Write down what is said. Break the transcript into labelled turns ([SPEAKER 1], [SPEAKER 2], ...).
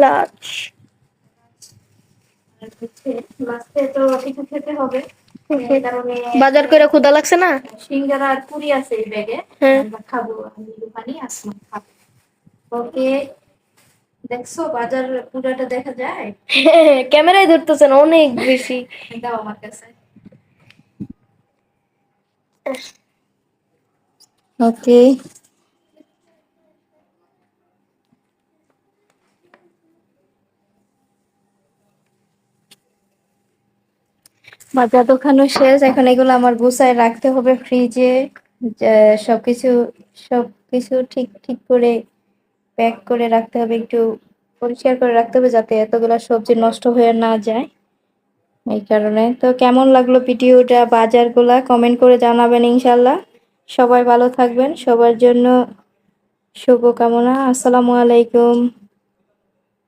[SPEAKER 1] Lunch.
[SPEAKER 2] আর হচ্ছে লাস্টে তো কিছু খেতে হবে, এই কারণে
[SPEAKER 1] বাজার করে ক্ষুধা লাগছে না?
[SPEAKER 2] সিঙ্গারা আর পুরি আছে এই ব্যাগে,
[SPEAKER 1] হ্যাঁ।
[SPEAKER 2] আমরা খাবো। আমি দোকানে আসলাম খাবো। ওকে, দেখছো বাজার পুরাটা দেখা যায়?
[SPEAKER 1] ক্যামেরায় ধরতেছেন অনেক বেশি।
[SPEAKER 2] দাও আমার কাছে। ওকে, বাজার দোকানও শেষ, এখন এগুলো আমার গুছায় রাখতে হবে ফ্রিজে। সবকিছু সবকিছু ঠিক ঠিক করে প্যাক করে রাখতে হবে, একটু পরিষ্কার করে রাখতে হবে যাতে এতগুলা সবজি নষ্ট হয়ে না যায়। এই কারণে তো কেমন লাগলো ভিডিওটা, বাজারগুলা কমেন্ট করে জানাবেন ইনশাল্লাহ। সবাই ভালো থাকবেন, সবার জন্য শুভকামনা। আসসালামু আলাইকুম।